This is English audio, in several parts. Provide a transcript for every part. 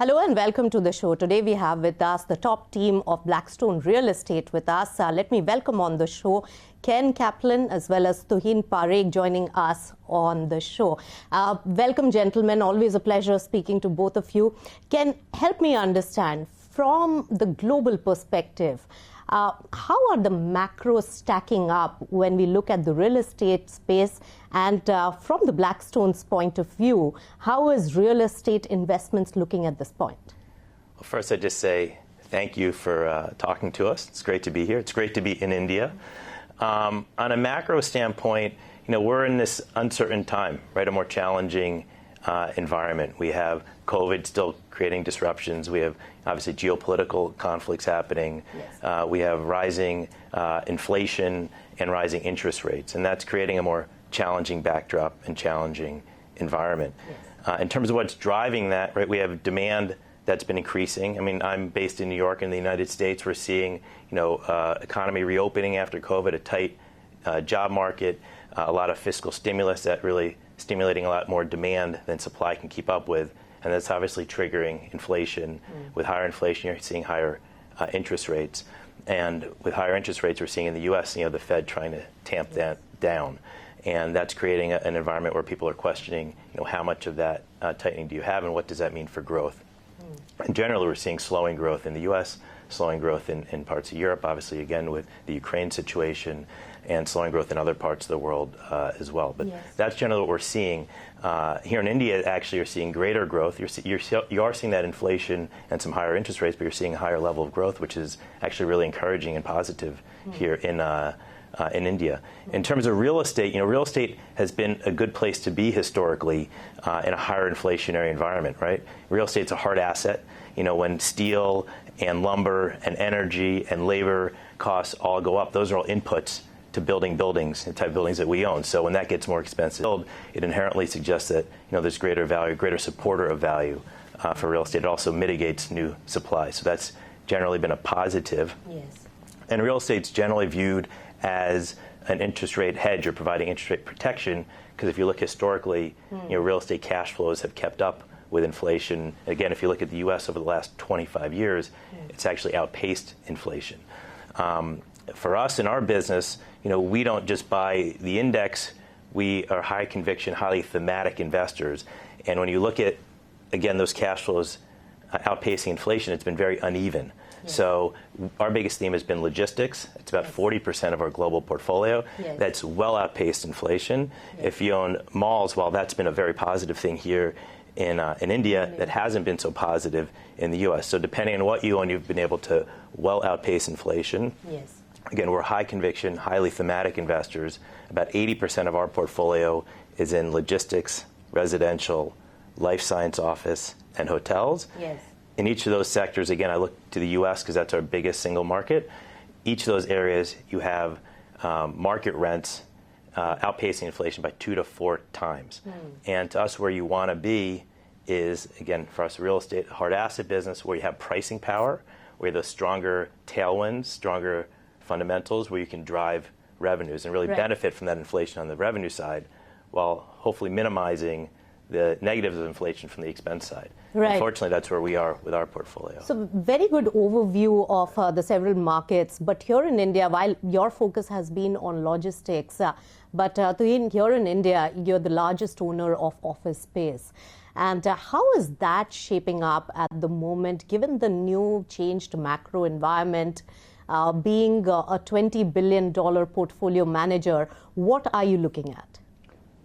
Hello and welcome to the show. Today we have with us the top team of Blackstone Real Estate with us. Let me welcome on the show Kenneth Caplan as well as Tuhin Parikh joining us on the show. Welcome, gentlemen. Always a pleasure speaking to both of you. Ken, help me understand from the global perspective, how are the macros stacking up when we look at the real estate space? And from the Blackstone's point of view, how is real estate investments looking at this point? Well, first, I'd just say thank you for talking to us. It's great to be here. It's great to be in India. On a macro standpoint, we're in this uncertain time, right? A more challenging environment. We have COVID still creating disruptions. We have obviously geopolitical conflicts happening. Yes. We have rising inflation and rising interest rates, and that's creating a more challenging backdrop and challenging environment. Yes. In terms of what's driving that, right? We have demand that's been increasing. I mean, I'm based in New York in the United States. We're seeing, economy reopening after COVID, a tight job market, a lot of fiscal stimulus that really stimulating a lot more demand than supply can keep up with. And that's obviously triggering inflation. With higher inflation, you're seeing higher interest rates. And with higher interest rates, we're seeing in the U.S., the Fed trying to tamp that down. And that's creating an environment where people are questioning, how much of that tightening do you have and what does that mean for growth? In general, we're seeing slowing growth in the U.S., slowing growth in parts of Europe, obviously, again, with the Ukraine situation, and slowing growth in other parts of the world as well. But yes, that's generally what we're seeing. Here in India, actually, you're seeing greater growth. You are seeing that inflation and some higher interest rates, but you're seeing a higher level of growth, which is actually really encouraging and positive here in India. In terms of real estate, real estate has been a good place to be historically in a higher inflationary environment, right? Real estate's a hard asset. When steel and lumber and energy and labor costs all go up, those are all inputs to building buildings, the type of buildings that we own. So when that gets more expensive, it inherently suggests that there's greater value, greater supporter of value for real estate. It also mitigates new supply. So that's generally been a positive. Yes. And real estate's generally viewed as an interest rate hedge or providing interest rate protection, because if you look historically, real estate cash flows have kept up with inflation. Again, if you look at the U.S. over the last 25 years, it's actually outpaced inflation. For us in our business, we don't just buy the index. We are high conviction, highly thematic investors. And when you look at, again, those cash flows outpacing inflation, it's been very uneven. Yes. So our biggest theme has been logistics. It's about 40% of our global portfolio. Yes. That's well outpaced inflation. Yes. If you own malls, well, that's been a very positive thing here in India that hasn't been so positive in the U.S. So depending on what you own, you've been able to well outpace inflation. Yes. Again, we're high conviction, highly thematic investors. About 80% of our portfolio is in logistics, residential, life science office, and hotels. Yes. In each of those sectors, again, I look to the U.S. because that's our biggest single market. Each of those areas, you have market rents outpacing inflation by 2 to 4 times. And to us, where you want to be is, again, for us, real estate, hard asset business, where you have pricing power, where you have the stronger tailwinds, stronger fundamentals, where you can drive revenues and really benefit from that inflation on the revenue side, while hopefully minimizing the negatives of inflation from the expense side. Right. Unfortunately, that's where we are with our portfolio. So very good overview of the several markets. But here in India, while your focus has been on logistics, but here in India, you're the largest owner of office space. And how is that shaping up at the moment, given the new changed macro environment? Being a $20 billion portfolio manager, what are you looking at?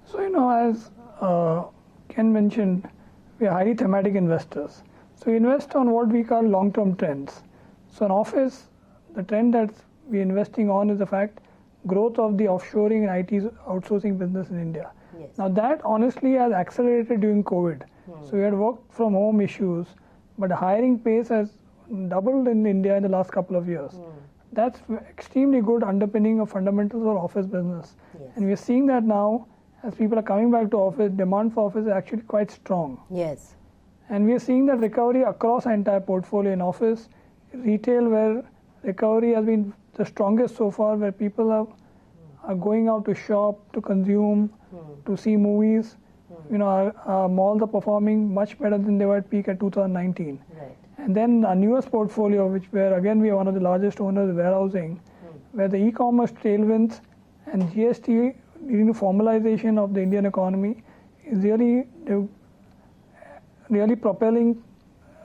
So, as Ken mentioned, we are highly thematic investors. So we invest on what we call long-term trends. So in office, the trend that we're investing on is the fact growth of the offshoring and IT outsourcing business in India. Yes. Now that honestly has accelerated during COVID. So we had work from home issues, but the hiring pace has doubled in India in the last couple of years. That's extremely good underpinning of fundamentals of office business. Yes. And we're seeing that now as people are coming back to office, demand for office is actually quite strong. Yes. And we are seeing that recovery across our entire portfolio in office, retail, where recovery has been the strongest so far, where people are going out to shop, to consume, to see movies. our malls are performing much better than they were at peak at 2019. Right. And then our newest portfolio, where again we are one of the largest owners of warehousing, where the e-commerce tailwinds and GST leading to formalization of the Indian economy is really propelling,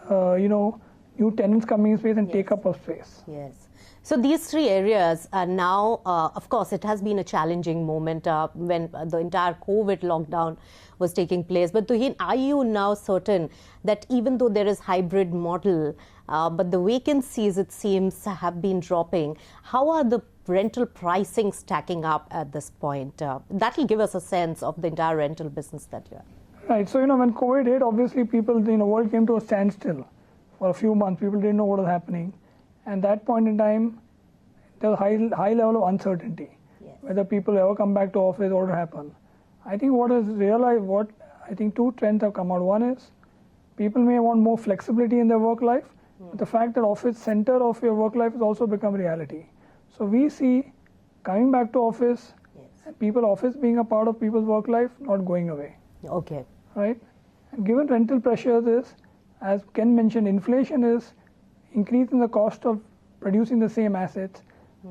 new tenants coming in space and take up of space. Yes. So these three areas are now, of course, it has been a challenging moment when the entire COVID lockdown was taking place. But Tuhin, are you now certain that even though there is hybrid model, but the vacancies, it seems, have been dropping, how are the rental pricing stacking up at this point? That will give us a sense of the entire rental business that you have. Right. So, when COVID hit, obviously people, world came to a standstill for a few months. People didn't know what was happening. And that point in time, there was a high level of uncertainty, whether people ever come back to office, what will happen. I think two trends have come out. One is people may want more flexibility in their work life, but the fact that office center of your work life has also become reality. So we see coming back to office, and office being a part of people's work life, not going away. Okay. Right? And given rental pressures is, as Ken mentioned, inflation is increasing the cost of producing the same assets.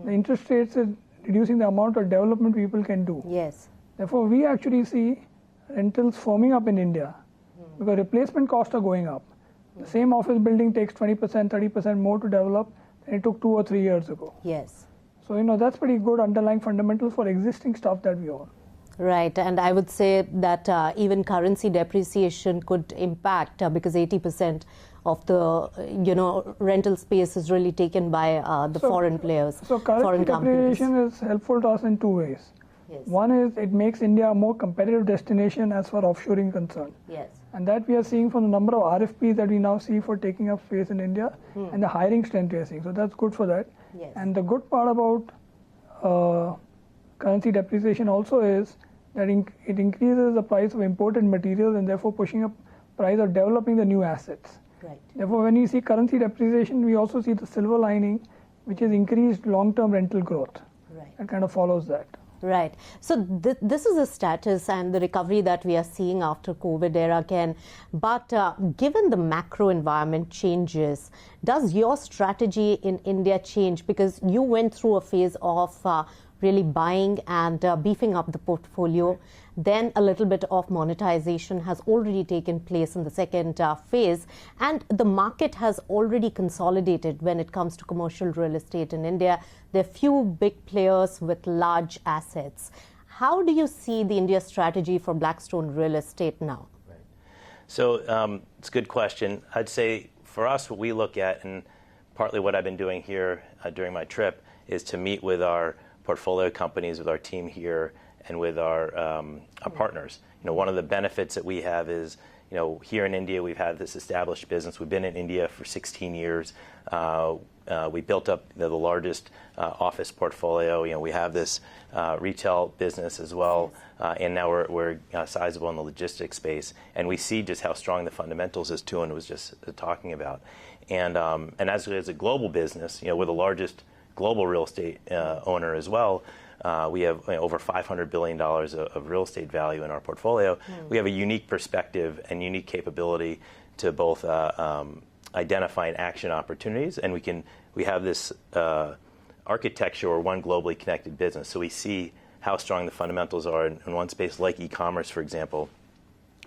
The interest rates is reducing the amount of development people can do. Yes. Therefore, we actually see rentals firming up in India because replacement costs are going up. The same office building takes 20%, 30% more to develop than it took 2 or 3 years ago. Yes. So, that's pretty good underlying fundamentals for existing stuff that we own. Right, and I would say that even currency depreciation could impact because 80% of the rental space is really taken by the foreign players. So currency depreciation is helpful to us in two ways. Yes. One is it makes India a more competitive destination as far as offshoring concerned. Yes. And that we are seeing from the number of RFPs that we now see for taking up space in India and the hiring strength we are seeing. So that's good for that. Yes. And the good part about currency depreciation also is that it increases the price of imported materials and therefore pushing up price of developing the new assets. Right. Therefore, when we see currency depreciation, we also see the silver lining, which is increased long-term rental growth. Right. That kind of follows that. Right. So this is the status and the recovery that we are seeing after COVID era, Ken. But given the macro environment changes, does your strategy in India change? Because you went through a phase of really buying and beefing up the portfolio. Then a little bit of monetization has already taken place in the second phase. And the market has already consolidated when it comes to commercial real estate in India. There are few big players with large assets. How do you see the India strategy for Blackstone Real Estate now? Right. So it's a good question. I'd say for us, what we look at, and partly what I've been doing here during my trip, is to meet with our portfolio companies, with our team here, and with our partners. One of the benefits that we have is, here in India, we've had this established business. We've been in India for 16 years. We built up the largest office portfolio. We have this retail business as well, and now we're sizable in the logistics space. And we see just how strong the fundamentals, as Tuhin was just talking about. And as a global business, we're the largest global real estate owner as well. We have over $500 billion of real estate value in our portfolio. We have a unique perspective and unique capability to both identify and action opportunities, and we have this architecture or one globally connected business. So we see how strong the fundamentals are in one space like e-commerce, for example,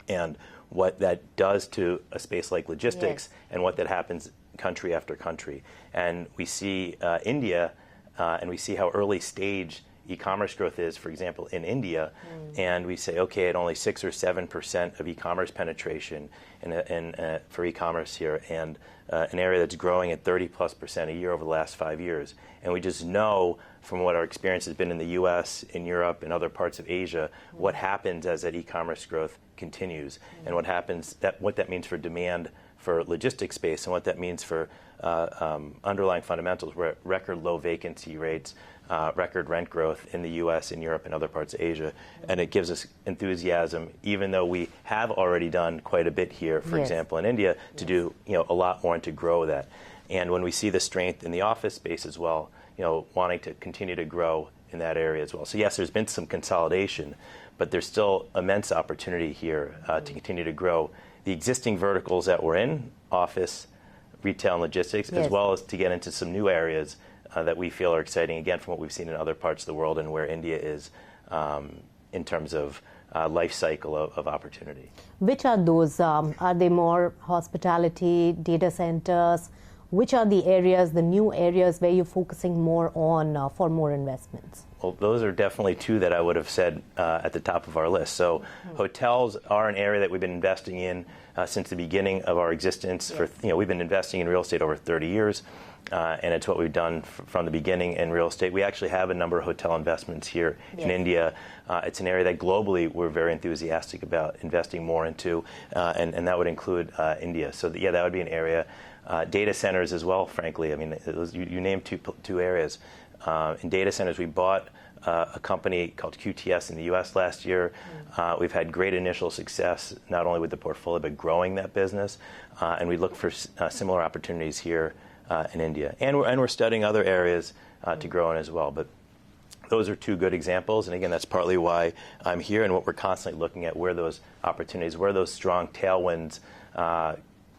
and what that does to a space like logistics, and what that happens country after country. And we see India, and we see how early stage e-commerce growth is, for example, in India, and we say, okay, at only 6 or 7% of e-commerce penetration for e-commerce here, and an area that's growing at 30+% a year over the last 5 years. And we just know from what our experience has been in the U.S., in Europe, and other parts of Asia, what happens as that e-commerce growth continues, and what that means for demand for logistics space, and what that means for underlying fundamentals. We're at record low vacancy rates, record rent growth in the U.S., in Europe, and other parts of Asia. And it gives us enthusiasm, even though we have already done quite a bit here, for example, in India, to do a lot more and to grow that. And when we see the strength in the office space as well, wanting to continue to grow in that area as well. So yes, there's been some consolidation, but there's still immense opportunity here to continue to grow the existing verticals that we're in, office, retail, and logistics, as well as to get into some new areas that we feel are exciting, again, from what we've seen in other parts of the world and where India is in terms of life cycle of opportunity. Which are those? Are they more hospitality, data centers? Which are the areas, the new areas where you're focusing more on for more investments? Well, those are definitely two that I would have said at the top of our list. So hotels are an area that we've been investing in since the beginning of our existence. We've been investing in real estate over 30 years, and it's what we've done from the beginning in real estate. We actually have a number of hotel investments here in India. It's an area that globally we're very enthusiastic about investing more into, and that would include India. So that would be an area. Data centers as well, frankly. I mean, you named two areas. In data centers, we bought a company called QTS in the U.S. last year. We've had great initial success, not only with the portfolio, but growing that business. And we look for similar opportunities here in India. And we're studying other areas to grow in as well. But those are two good examples. And again, that's partly why I'm here and what we're constantly looking at, where those opportunities, where those strong tailwinds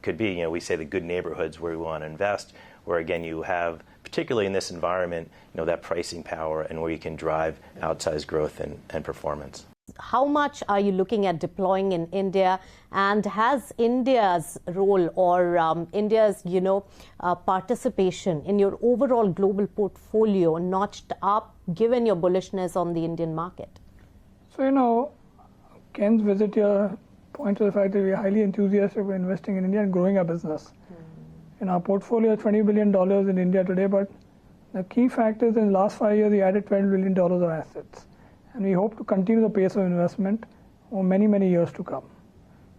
could be. We say the good neighborhoods where we want to invest, where again you have, particularly in this environment, that pricing power and where you can drive outsized growth and performance. How much are you looking at deploying in India, and has India's role or India's participation in your overall global portfolio notched up given your bullishness on the Indian market? So Ken's visit here points to the fact that we are highly enthusiastic about investing in India and growing our business. In our portfolio is $20 billion in India today, but the key fact is in the last 5 years we added $12 billion of assets. And we hope to continue the pace of investment for many, many years to come.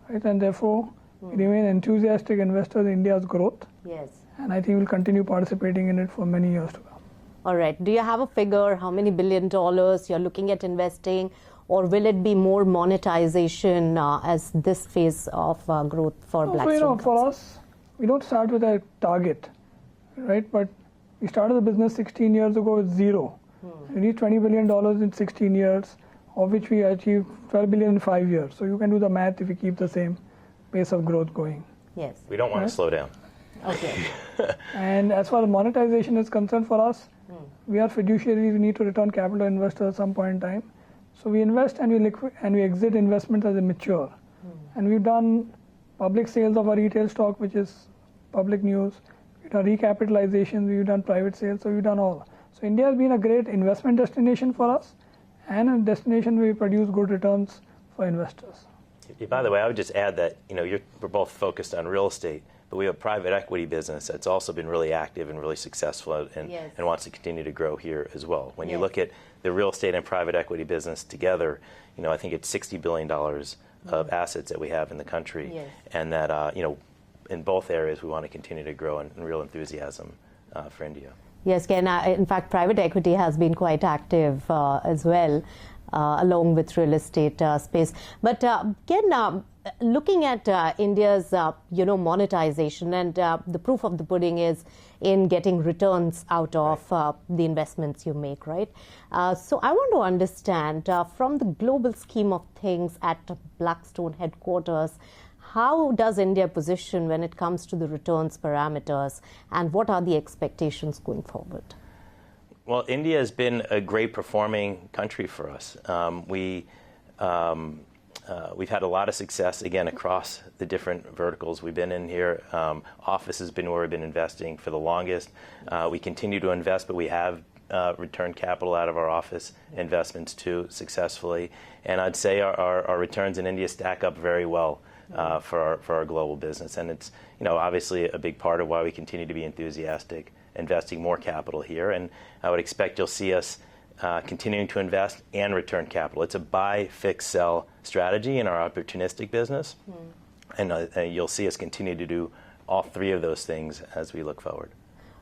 Right? And therefore, we remain enthusiastic investors in India's growth. Yes. And I think we'll continue participating in it for many years to come. All right. Do you have a figure, how many $1 billion you're looking at investing? Or will it be more monetization as this phase of growth for Blackstone? For us, we don't start with a target, right? But we started the business 16 years ago with zero. We need $20 billion in 16 years, of which we achieved $12 billion in 5 years. So you can do the math if we keep the same pace of growth going. Yes. We don't want to slow down. Okay. And as far as monetization is concerned for us, we are fiduciaries. We need to return capital to investors at some point in time. So we invest and we exit investments as they mature. And we've done public sales of our retail stock, which is public news. We've done recapitalizations, we've done private sales, so we've done all. So India has been a great investment destination for us and a destination where we produce good returns for investors. By the way, I would just add that we're both focused on real estate, but we have a private equity business that's also been really active and really successful and wants to continue to grow here as well. When you look at the real estate and private equity business together, I think it's $60 billion of assets that we have in the country, and that in both areas we want to continue to grow in real enthusiasm for India. Yes, Ken. In fact, private equity has been quite active as well, along with real estate space. But Ken, looking at India's monetization, and the proof of the pudding is in getting returns out of the investments you make, right? So I want to understand from the global scheme of things at Blackstone headquarters, how does India position when it comes to the returns parameters, and what are the expectations going forward? Well, India has been a great performing country for us. We've had a lot of success, again, across the different verticals we've been in here. Office has been where we've been investing for the longest. We continue to invest, but we have returned capital out of our office investments too successfully. And I'd say our returns in India stack up very well for our global business. And it's obviously a big part of why we continue to be enthusiastic, investing more capital here. And I would expect you'll see us continuing to invest and return capital. It's a buy, fix, sell strategy in our opportunistic business. And you'll see us continue to do all three of those things as we look forward.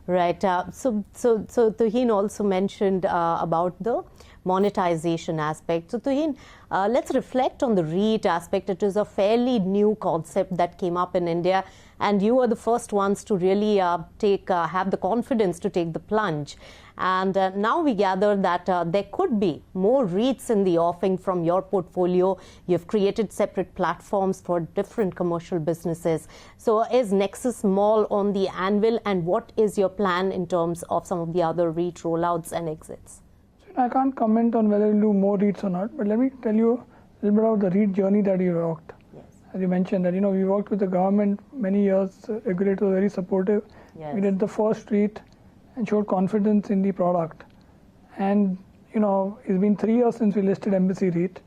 Right. So Tuhin also mentioned about the monetization aspect. So Tuhin, let's reflect on the REIT aspect. It is a fairly new concept that came up in India, and you were the first ones to really have the confidence to take the plunge. And now we gather that there could be more REITs in the offing from your portfolio. You've created separate platforms for different commercial businesses. So is Nexus Mall on the anvil, and what is your plan in terms of some of the other REIT rollouts and exits? I can't comment on whether we'll do more REITs or not, but let me tell you a little bit about the REIT journey that we walked. Yes. As you mentioned, that we worked with the government many years. Regulators were very supportive. Yes. We did the first REIT and showed confidence in the product. And it's been 3 years since we listed Embassy REIT,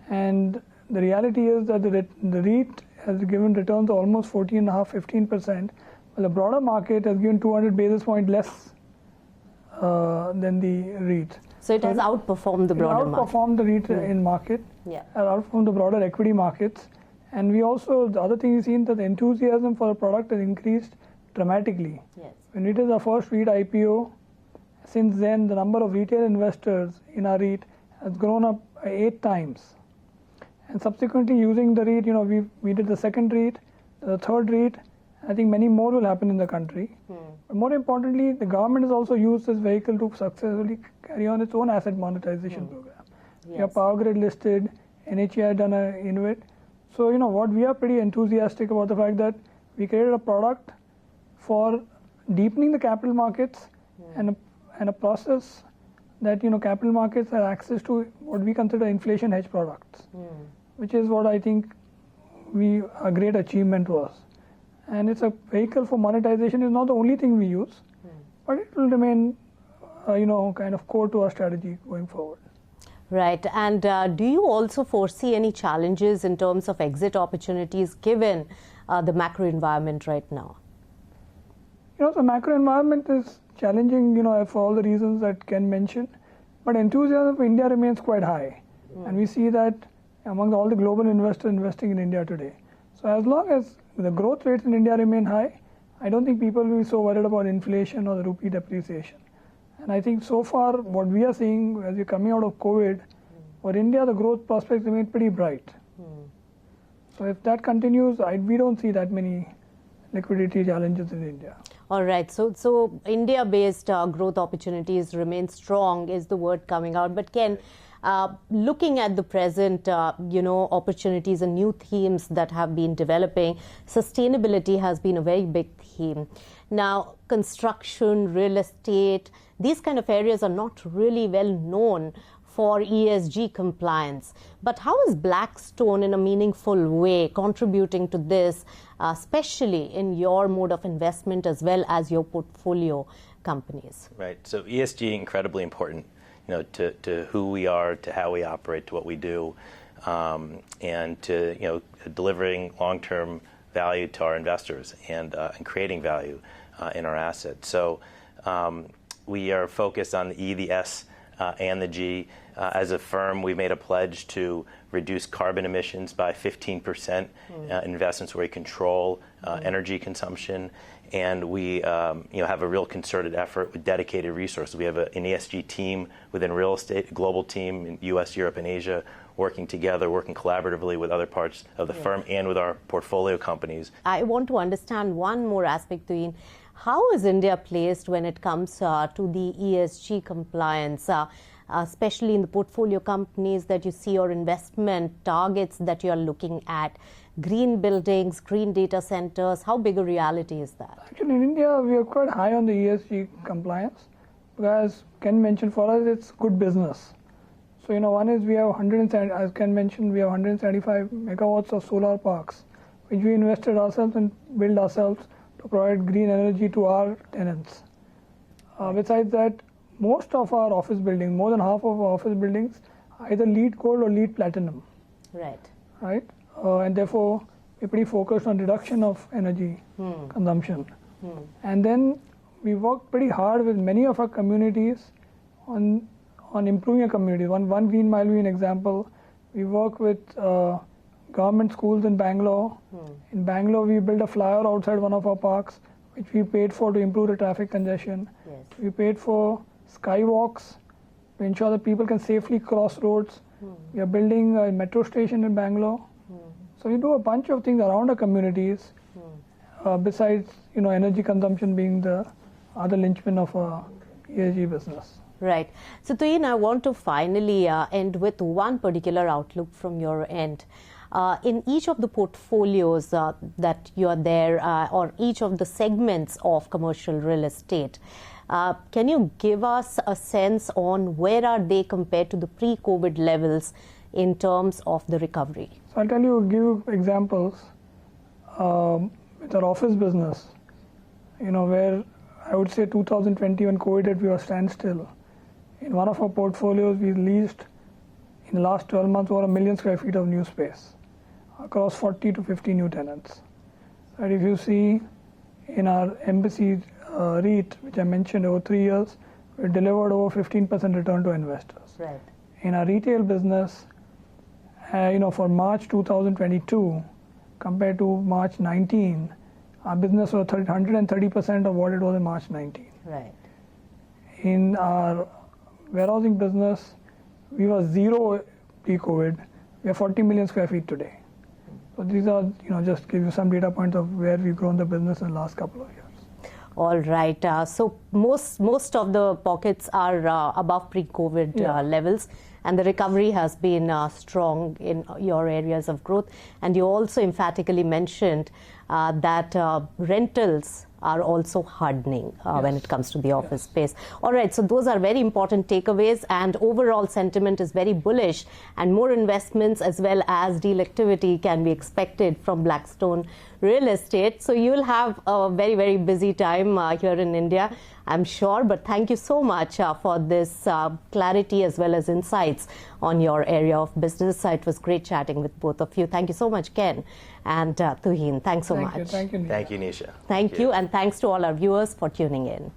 and the reality is that the REIT has given returns of almost 14.5-15%, while the broader market has given 200 basis points less than the REIT. So it has outperformed the broader market. Outperformed the REIT in market, outperformed the broader equity markets. And we also, the other thing we've seen, that the enthusiasm for the product has increased dramatically. Yes. When we did our first REIT IPO, since then the number of retail investors in our REIT has grown up 8 times. And subsequently, using the REIT, we did the second REIT, the third REIT. I think many more will happen in the country. But more importantly, the government has also used this vehicle to successfully carry on its own asset monetization program. Yes. We have Power Grid listed, NHA had done an InvIT. So, what we are pretty enthusiastic about the fact that we created a product for deepening the capital markets and a process that, capital markets have access to what we consider inflation hedge products, which is what I think a great achievement was. And it's a vehicle for monetization. It's not the only thing we use, but it will remain, kind of core to our strategy going forward. Right. And do you also foresee any challenges in terms of exit opportunities given the macro environment right now? The macro environment is challenging, for all the reasons that Ken mentioned. But enthusiasm for India remains quite high. And we see that among all the global investors investing in India today. So as long as the growth rates in India remain high, I don't think people will be so worried about inflation or the rupee depreciation. And I think so far what we are seeing as we're coming out of COVID, for India the growth prospects remain pretty bright. So if that continues, we don't see that many liquidity challenges in India. All right. So India-based growth opportunities remain strong is the word coming out. But Ken, looking at the present, opportunities and new themes that have been developing, sustainability has been a very big theme. Now, construction, real estate, these kind of areas are not really well known for ESG compliance. But how is Blackstone in a meaningful way contributing to this, especially in your mode of investment as well as your portfolio companies? Right. So ESG incredibly important, to who we are, to how we operate, to what we do, and to delivering long-term value to our investors and creating value in our assets. So we are focused on the E, the S, and the G. As a firm, we made a pledge to reduce carbon emissions by 15%, investments where we control energy consumption, and we have a real concerted effort with dedicated resources. We have an ESG team within real estate, a global team in US, Europe, and Asia, working together, working collaboratively with other parts of the firm and with our portfolio companies. I want to understand one more aspect, Tuhin. How is India placed when it comes to the ESG compliance, especially in the portfolio companies that you see or investment targets that you are looking at? Green buildings, green data centers, how big a reality is that? Actually, in India, we are quite high on the ESG compliance. As Ken mentioned, for us, it's good business. So, one is we have 170, as Ken mentioned, we have 175 megawatts of solar parks, which we invested ourselves and built ourselves to provide green energy to our tenants. Besides that, most of our office buildings, more than half of our office buildings, either LEED Gold or LEED Platinum. Right? And therefore, we're pretty focused on reduction of energy consumption. And then we work pretty hard with many of our communities on improving a community. One Green Mile will be an example. We work with government schools in Bangalore. In Bangalore, we built a flyover outside one of our parks, which we paid for to improve the traffic congestion. We paid for skywalks to ensure that people can safely cross roads. We are building a metro station in Bangalore. So we do a bunch of things around our communities, besides energy consumption being the other linchpin of our ESG business. Right. So Tuhin, I want to finally end with one particular outlook from your end. In each of the portfolios that you are there, or each of the segments of commercial real estate, can you give us a sense on where are they compared to the pre-COVID levels in terms of the recovery? So I'll give you examples with our office business, where I would say 2020 when COVID hit, we were standstill. In one of our portfolios, we leased in the last 12 months over 1 million square feet of new space across 40 to 50 new tenants. And if you see in our embassy REIT, which I mentioned, over 3 years, we delivered over 15% return to investors. Right. In our retail business, for March 2022 compared to March 19, our business was 130% of what it was in March 19. Right. In our warehousing business, we were zero pre-COVID. We are 40 million square feet today. So these are, just give you some data points of where we've grown the business in the last couple of years. All right. So most of the pockets are above pre-COVID levels, and the recovery has been strong in your areas of growth. And you also emphatically mentioned that rentals are also hardening when it comes to the office space. All right, so those are very important takeaways, and overall sentiment is very bullish, and more investments as well as deal activity can be expected from Blackstone Real Estate. So you'll have a very, very busy time here in India, I'm sure, but thank you so much for this clarity as well as insights on your area of business. It was great chatting with both of you. Thank you so much, Ken and Tuhin. Thanks so much. Thank you, Nisha. Thank you, Nisha. Thank you, and thanks to all our viewers for tuning in.